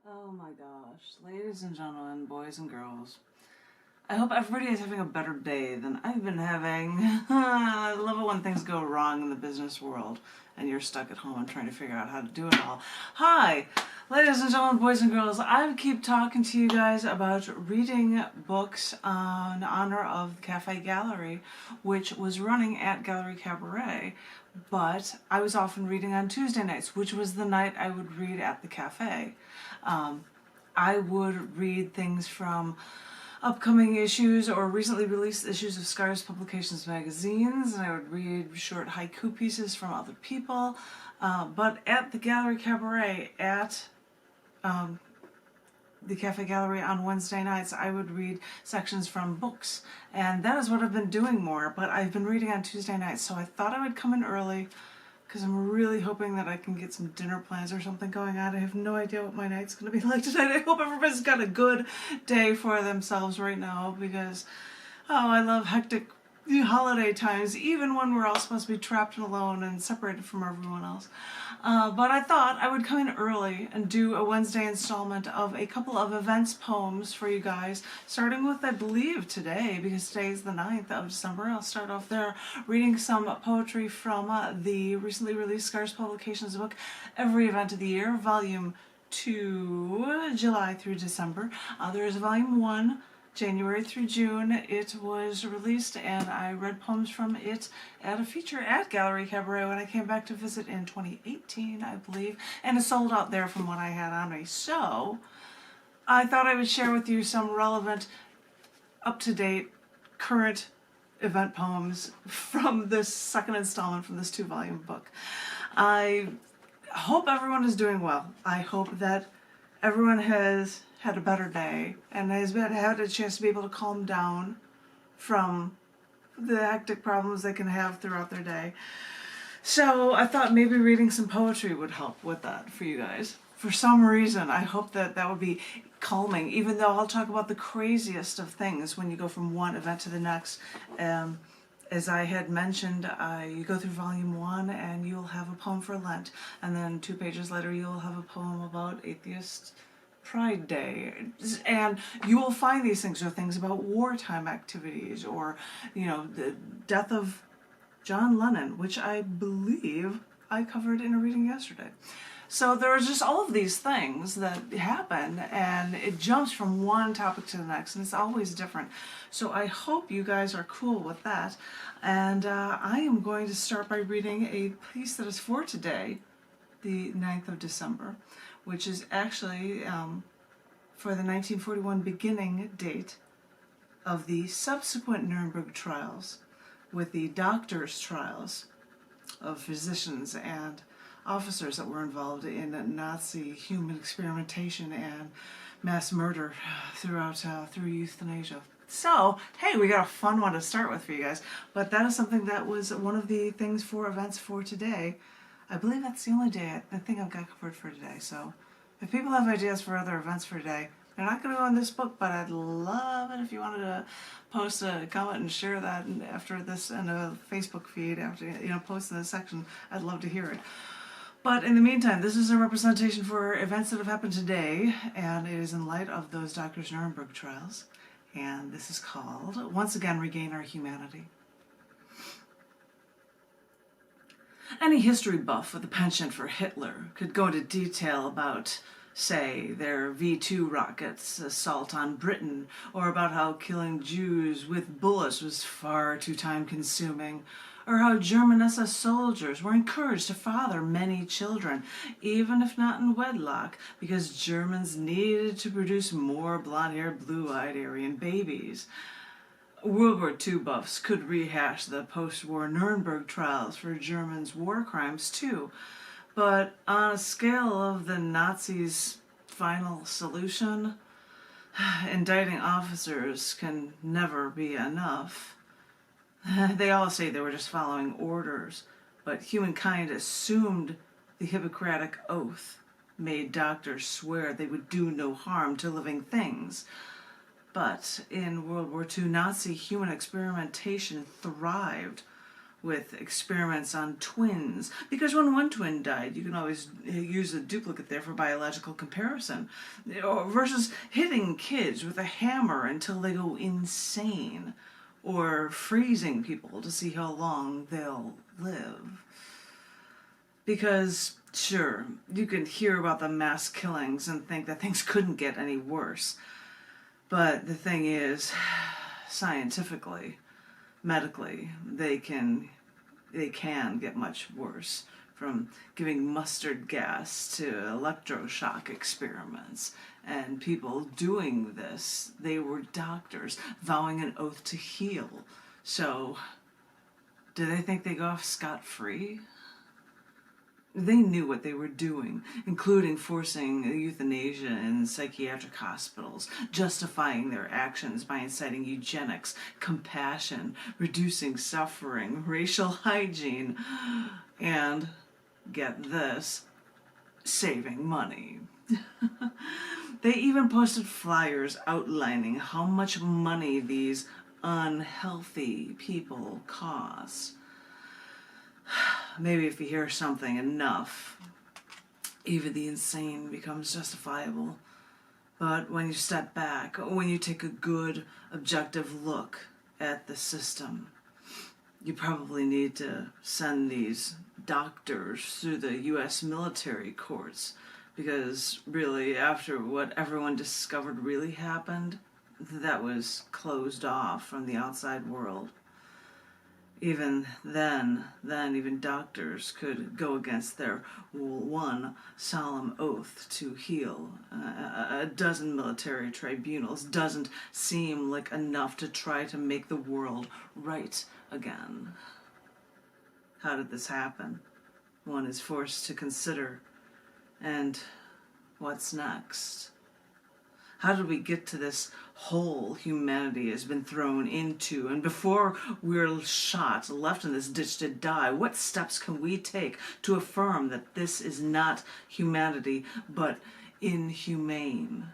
Oh my gosh, ladies and gentlemen, boys and girls. I hope everybody is having a better day than I've been having. I love it when things go wrong in the business world and you're stuck at home and trying to figure out how to do it all. Hi, ladies and gentlemen, boys and girls. I keep talking to you guys about reading books in honor of the Cafe Gallery, which was running at Gallery Cabaret. But I was often reading on Tuesday nights, which was the night I would read at the cafe. I would read things from upcoming issues or recently released issues of Scars Publications magazines, and I would read short haiku pieces from other people. But at the Gallery Cabaret at the Cafe Gallery on Wednesday nights, I would read sections from books, and that is what I've been doing more, but I've been reading on Tuesday nights, so I thought I would come in early because I'm really hoping that I can get some dinner plans or something going on. I have no idea what my night's going to be like tonight. I hope everybody's got a good day for themselves right now because, oh, I love hectic holiday times, even when we're all supposed to be trapped and alone and separated from everyone else. But I thought I would come in early and do a Wednesday installment of a couple of events poems for you guys, starting with, I believe, today, because today is the 9th of December. I'll start off there reading some poetry from the recently released Scars Publications book, Every Event of the Year, Volume 2, July through December. There is Volume 1, January through June. It was released and I read poems from it at a feature at Gallery Cabaret when I came back to visit in 2018, I believe, and it sold out there from what I had on me. So I thought I would share with you some relevant, up-to-date, current event poems from this second installment from this 2-volume book. I hope everyone is doing well. I hope that everyone has had a better day and has had a chance to be able to calm down from the hectic problems they can have throughout their day. So I thought maybe reading some poetry would help with that for you guys. For some reason, I hope that that would be calming, even though I'll talk about the craziest of things when you go from one event to the next. As I had mentioned, you go through Volume 1 and you'll have a poem for Lent, and then 2 pages later you'll have a poem about atheist Pride Day, and you will find these things, or things about wartime activities, or, you know, the death of John Lennon, which I believe I covered in a reading yesterday. So there are just all of these things that happen, and it jumps from one topic to the next, and it's always different. So I hope you guys are cool with that, and I am going to start by reading a piece that is for today, the 9th of December, which is actually for the 1941 beginning date of the subsequent Nuremberg trials, with the doctors' trials of physicians and officers that were involved in Nazi human experimentation and mass murder through euthanasia. So, hey, we got a fun one to start with for you guys, but that is something that was one of the things for events for today. I believe that's the only thing I've got covered for today. So if people have ideas for other events for today, they're not going to go in this book, but I'd love it if you wanted to post a comment and share that after this in a Facebook feed, after, you know, post in this section. I'd love to hear it. But in the meantime, this is a representation for events that have happened today, and it is in light of those doctors' Nuremberg trials. And this is called, Once Again, Regain Our Humanity. Any history buff with a penchant for Hitler could go into detail about, say, their V-2 rockets' assault on Britain, or about how killing Jews with bullets was far too time-consuming, or how German SS soldiers were encouraged to father many children, even if not in wedlock, because Germans needed to produce more blonde-haired, blue-eyed Aryan babies. World War II buffs could rehash the post-war Nuremberg trials for Germans' war crimes too, but on a scale of the Nazis' final solution, indicting officers can never be enough. They all say they were just following orders, but humankind assumed the Hippocratic Oath made doctors swear they would do no harm to living things. But in World War II, Nazi human experimentation thrived, with experiments on twins, because when one twin died, you can always use a duplicate there for biological comparison, versus hitting kids with a hammer until they go insane, or freezing people to see how long they'll live. Because, sure, you can hear about the mass killings and think that things couldn't get any worse, but the thing is, scientifically, medically, they can get much worse, from giving mustard gas to electroshock experiments. And people doing this, they were doctors vowing an oath to heal. So, do they think they go off scot-free? They knew what they were doing, including forcing euthanasia in psychiatric hospitals, justifying their actions by inciting eugenics, compassion, reducing suffering, racial hygiene, and, get this, saving money. They even posted flyers outlining how much money these unhealthy people cost. Maybe if you hear something enough, even the insane becomes justifiable. But when you step back, when you take a good, objective look at the system, you probably need to send these doctors through the U.S. military courts, because really, after what everyone discovered really happened, that was closed off from the outside world. Even then even doctors could go against their one solemn oath to heal. A dozen military tribunals doesn't seem like enough to try to make the world right again. How did this happen? One is forced to consider. And what's next? How did we get to this hole humanity has been thrown into? And before we're shot, left in this ditch to die, what steps can we take to affirm that this is not humanity, but inhumane?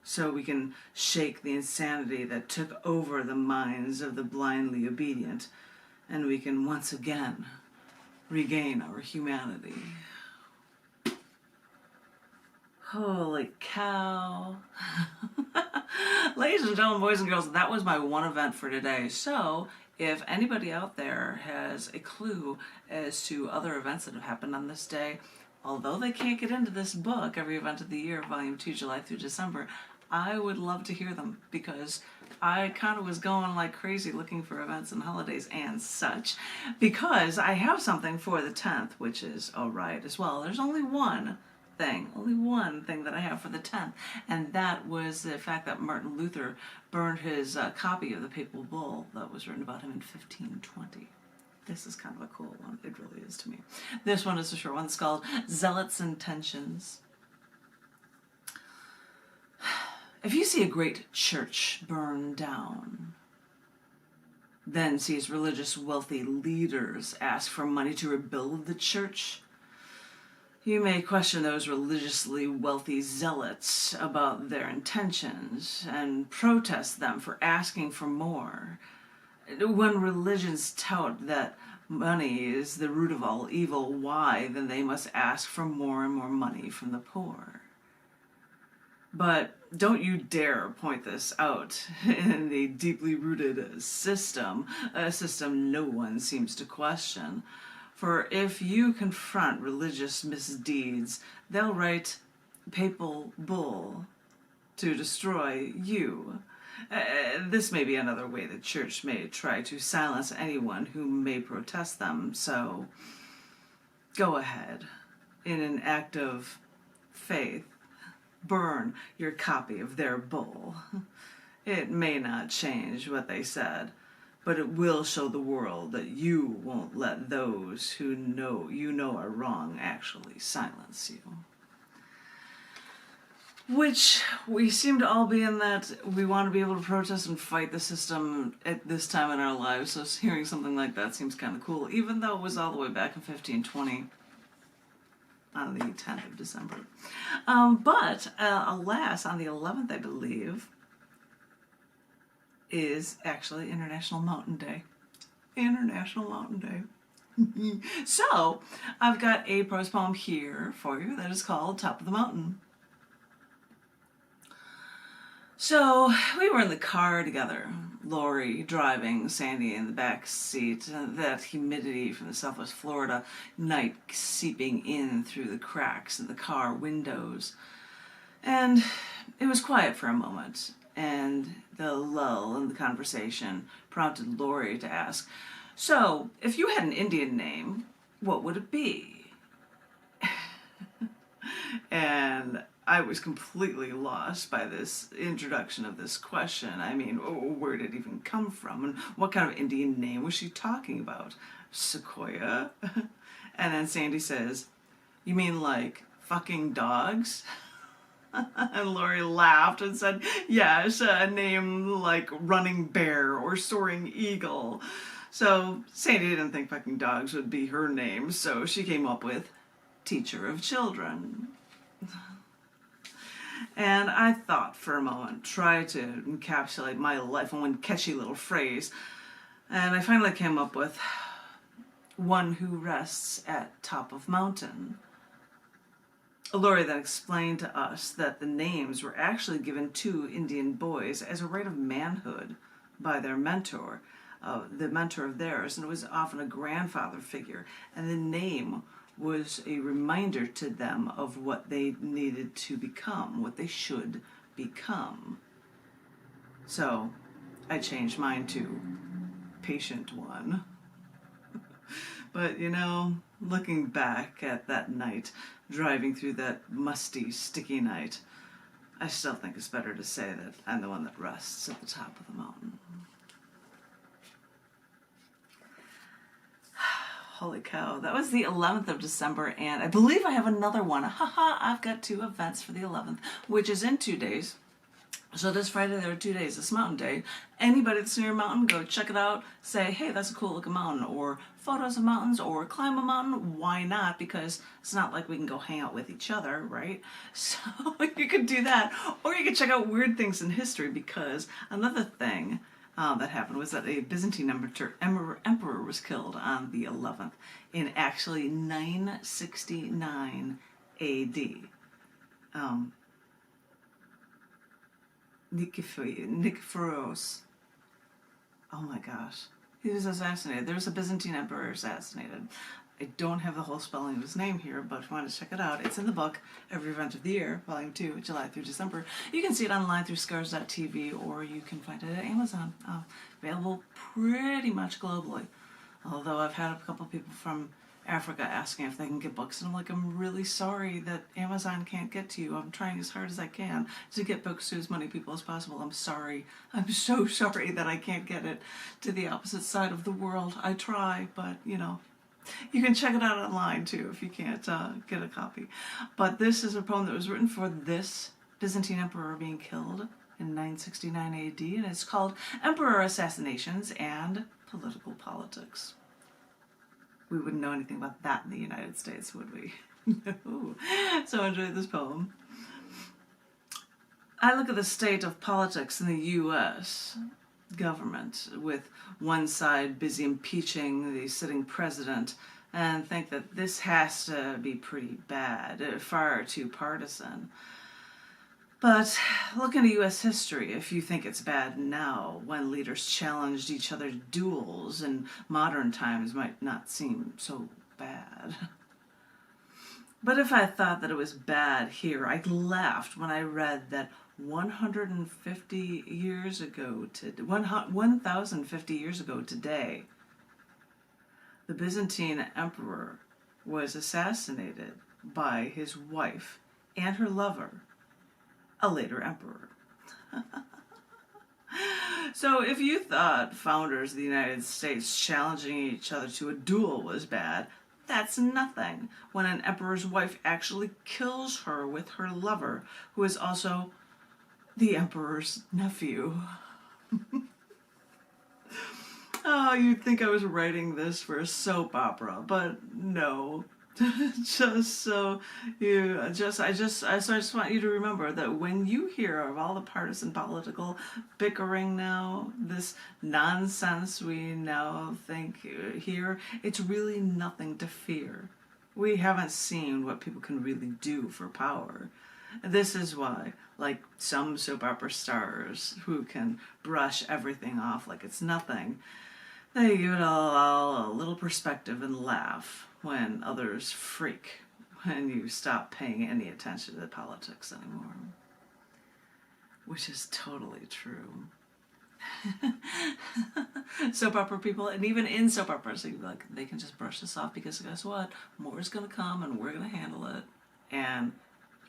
So we can shake the insanity that took over the minds of the blindly obedient, and we can once again regain our humanity. Holy cow. Ladies and gentlemen, boys and girls, that was my one event for today. So, if anybody out there has a clue as to other events that have happened on this day, although they can't get into this book, Every Event of the Year, Volume 2, July through December, I would love to hear them, because I kind of was going like crazy looking for events and holidays and such, because I have something for the 10th, which is alright as well. There's only one thing that I have for the 10th, and that was the fact that Martin Luther burned his copy of the papal bull that was written about him in 1520. This is kind of a cool one. It really is to me. This one is a short one. It's called Zealots Intentions. If you see a great church burn down, then sees religious wealthy leaders ask for money to rebuild the church, you may question those religiously wealthy zealots about their intentions and protest them for asking for more. When religions tout that money is the root of all evil, why then they must ask for more and more money from the poor? But don't you dare point this out in the deeply rooted system, a system no one seems to question. For if you confront religious misdeeds, they'll write papal bull to destroy you. This may be another way the church may try to silence anyone who may protest them, so go ahead, in an act of faith, burn your copy of their bull. It may not change what they said, but it will show the world that you won't let those who you know are wrong actually silence you. Which we seem to all be in, that we want to be able to protest and fight the system at this time in our lives, so hearing something like that seems kind of cool, even though it was all the way back in 1520 on the 10th of December. But alas, on the 11th, I believe, is actually International Mountain Day. International Mountain Day. So, I've got a prose poem here for you that is called Top of the Mountain. So, we were in the car together, Lori driving, Sandy in the back seat, that humidity from the southwest Florida night seeping in through the cracks in the car windows. And it was quiet for a moment, and the lull in the conversation prompted Lori to ask, "So, if you had an Indian name, what would it be?" And I was completely lost by this introduction of this question. I mean, where did it even come from? And what kind of Indian name was she talking about? Sequoia? And then Sandy says, "You mean like fucking dogs?" And Lori laughed and said, "Yes, a name like Running Bear or Soaring Eagle." So Sandy didn't think fucking dogs would be her name, so she came up with Teacher of Children. And I thought for a moment, tried to encapsulate my life in one catchy little phrase, and I finally came up with One Who Rests at Top of Mountain. Lori then explained to us that the names were actually given to Indian boys as a rite of manhood by their mentor, the mentor of theirs, and it was often a grandfather figure, and the name was a reminder to them of what they needed to become, what they should become. So I changed mine to Patient One. But, you know, looking back at that night, driving through that musty, sticky night, I still think it's better to say that I'm the one that rests at the top of the mountain. Holy cow, that was the 11th of December, and I believe I have another one. Haha, I've got 2 events for the 11th, which is in 2 days. So this Friday there are 2 days, it's Mountain Day. Anybody that's near a mountain, go check it out. Say, hey, that's a cool looking mountain, or photos of mountains, or climb a mountain. Why not? Because it's not like we can go hang out with each other, right? So you could do that. Or you could check out weird things in history, because another thing that happened was that a Byzantine emperor was killed on the 11th in actually 969 A.D. Nikephoros. Oh my gosh. He was assassinated. There was a Byzantine emperor assassinated. I don't have the whole spelling of his name here, but if you want to check it out, it's in the book, Every Event of the Year, Volume 2, July through December. You can see it online through Scars.tv, or you can find it at Amazon. Available pretty much globally. Although I've had a couple people from Africa asking if they can get books, and I'm like, I'm really sorry that Amazon can't get to you. I'm trying as hard as I can to get books to as many people as possible. I'm sorry. I'm so sorry that I can't get it to the opposite side of the world. I try, but, you know. You can check it out online too if you can't get a copy. But this is a poem that was written for this Byzantine emperor being killed in 969 AD, and it's called Emperor Assassinations and Political Politics. We wouldn't know anything about that in the United States, would we? No. So enjoy this poem. I look at the state of politics in the U.S. government, with one side busy impeaching the sitting president, and think that this has to be pretty bad, far too partisan. But look into U.S. history if you think it's bad now, when leaders challenged each other's duels, and modern times might not seem so bad. But if I thought that it was bad here, I laughed when I read that 1,050 years ago today, the Byzantine emperor was assassinated by his wife and her lover, a later emperor. So if you thought founders of the United States challenging each other to a duel was bad, that's nothing when an emperor's wife actually kills her with her lover, who is also the emperor's nephew. Oh, you'd think I was writing this for a soap opera, but no. just so you I just want you to remember that when you hear of all the partisan political bickering now, this nonsense we now think here, it's really nothing to fear. We haven't seen what people can really do for power. This is why, like some soap opera stars who can brush everything off like it's nothing, they give it all a little perspective and laugh when others freak, when you stop paying any attention to politics anymore. Which is totally true. Soap opera people, and even in soap operas, they can just brush this off because guess what? More is going to come and we're going to handle it. And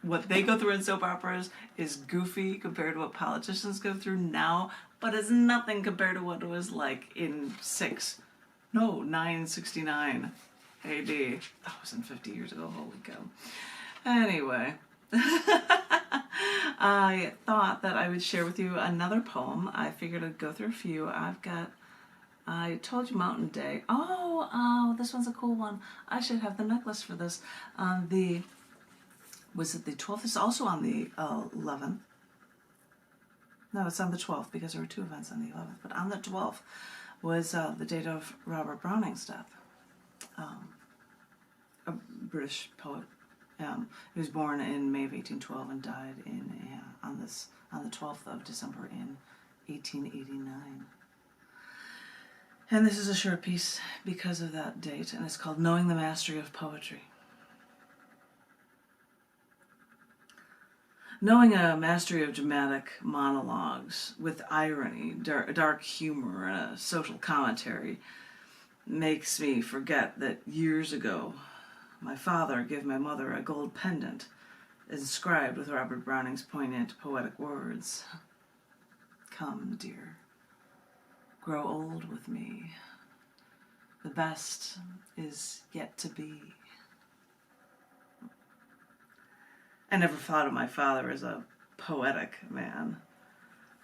what they go through in soap operas is goofy compared to what politicians go through now, but it's nothing compared to what it was like in 969 AD. That wasn't 50 years ago, holy cow. Anyway, I thought that I would share with you another poem. I figured I'd go through a few. I told you Mountain Day. Oh, this one's a cool one. I should have the necklace for this. Was it the 12th? It's also on the 11th. No, it's on the 12th because there were two events on the 11th. But on the 12th was the date of Robert Browning's death, a British poet. He was born in May of 1812 and died on the 12th of December in 1889. And this is a short piece because of that date, and it's called Knowing the Mastery of Poetry. Knowing a mastery of dramatic monologues with irony, dark humor, and a social commentary makes me forget that years ago my father gave my mother a gold pendant inscribed with Robert Browning's poignant poetic words. Come, dear, grow old with me. The best is yet to be. I never thought of my father as a poetic man,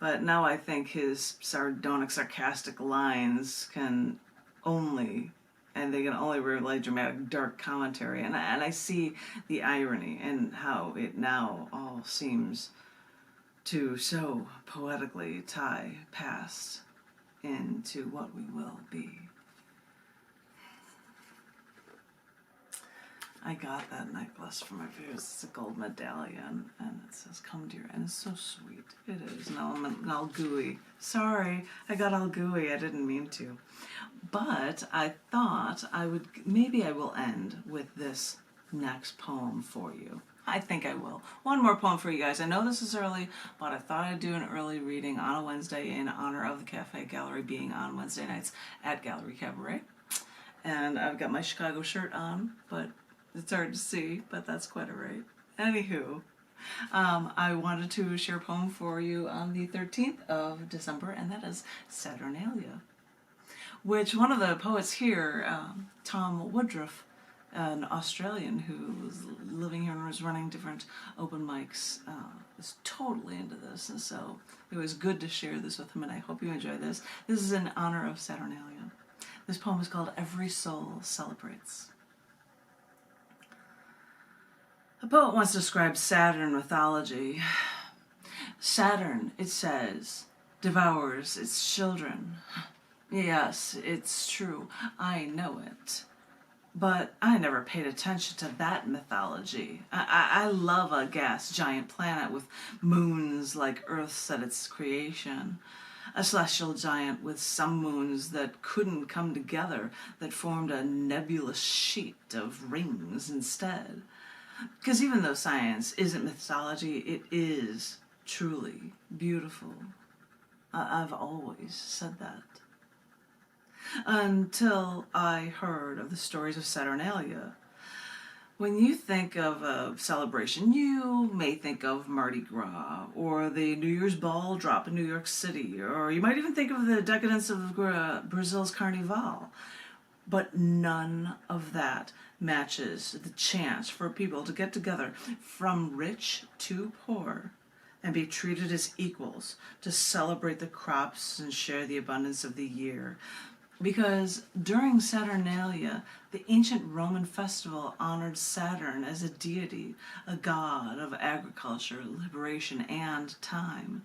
but now I think his sardonic, sarcastic lines can only relay dramatic, dark commentary, and I see the irony and how it now all seems to so poetically tie past into what we will be. I got that necklace from my parents. It's a gold medallion, and it says, come dear, and it's so sweet. It is. Now I'm all gooey. Sorry, I got all gooey. I didn't mean to. But I thought maybe I will end with this next poem for you. I think I will. One more poem for you guys. I know this is early, but I thought I'd do an early reading on a Wednesday in honor of the Cafe Gallery being on Wednesday nights at Gallery Cabaret. And I've got my Chicago shirt on, but it's hard to see, but that's quite all right. Anywho, I wanted to share a poem for you on the 13th of December, and that is Saturnalia, which one of the poets here, Tom Woodruff, an Australian who was living here and was running different open mics, is totally into this, and so it was good to share this with him, and I hope you enjoy this. This is in honor of Saturnalia. This poem is called Every Soul Celebrates. A poet once described Saturn mythology. Saturn, it says, devours its children. Yes, it's true. I know it. But I never paid attention to that mythology. I love a gas giant planet with moons like Earth's at its creation. A celestial giant with some moons that couldn't come together, that formed a nebulous sheet of rings instead. Because even though science isn't mythology, it is truly beautiful. I've always said that. Until I heard of the stories of Saturnalia. When you think of a celebration, you may think of Mardi Gras, or the New Year's ball drop in New York City, or you might even think of the decadence of Brazil's Carnival. But none of that matches the chance for people to get together from rich to poor and be treated as equals, to celebrate the crops and share the abundance of the year. Because during Saturnalia, the ancient Roman festival honored Saturn as a deity, a god of agriculture, liberation, and time.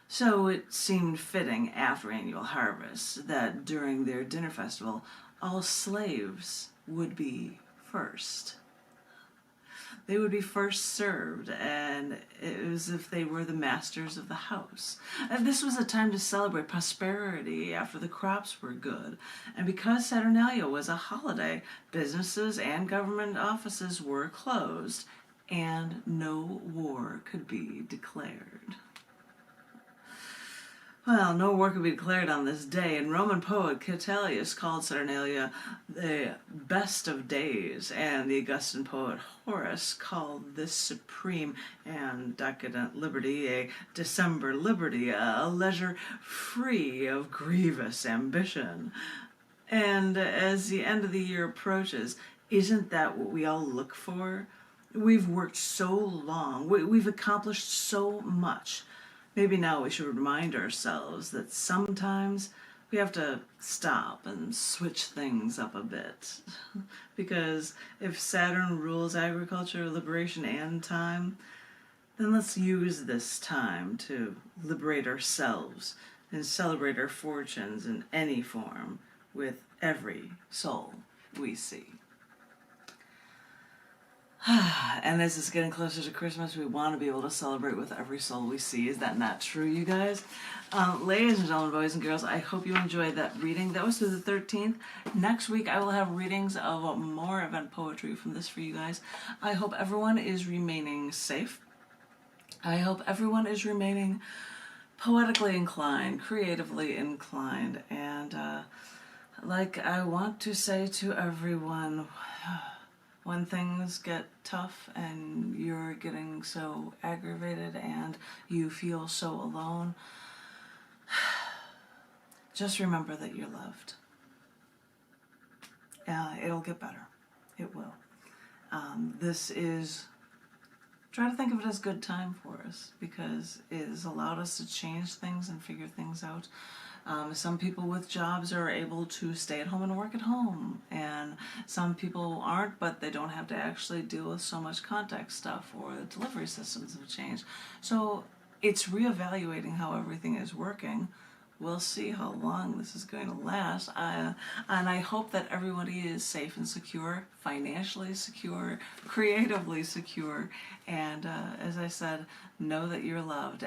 So it seemed fitting after annual harvest that during their dinner festival, all slaves would be first. They would be first served, and it was as if they were the masters of the house. And this was a time to celebrate prosperity after the crops were good. And because Saturnalia was a holiday, businesses and government offices were closed, and no war could be declared. Well, no war could be declared on this day, and Roman poet Catullus called Saturnalia the best of days, and the Augustan poet Horace called this supreme and decadent liberty a December liberty, a leisure free of grievous ambition. And as the end of the year approaches, isn't that what we all look for? We've worked so long, we've accomplished so much. Maybe now we should remind ourselves that sometimes we have to stop and switch things up a bit. Because if Saturn rules agriculture, liberation, and time, then let's use this time to liberate ourselves and celebrate our fortunes in any form with every soul we see. And as it's getting closer to Christmas, we want to be able to celebrate with every soul we see. Is that not true, you guys? Ladies and gentlemen, boys and girls, I hope you enjoyed that reading. That was through the 13th. Next week, I will have readings of more event poetry from this for you guys. I hope everyone is remaining safe. I hope everyone is remaining poetically inclined, creatively inclined, and like I want to say to everyone, when things get tough and you're getting so aggravated and you feel so alone, just remember that you're loved. It'll get better. It will. Try to think of it as good time for us, because it has allowed us to change things and figure things out. Some people with jobs are able to stay at home and work at home, and some people aren't, but they don't have to actually deal with so much contact stuff, or the delivery systems have changed. So it's reevaluating how everything is working. We'll see how long this is going to last, and I hope that everybody is safe and secure, financially secure, creatively secure, and as I said, know that you're loved.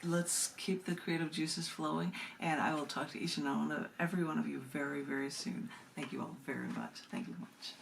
Let's keep the creative juices flowing, and I will talk to each and every one of you very, very soon. Thank you all very much. Thank you much.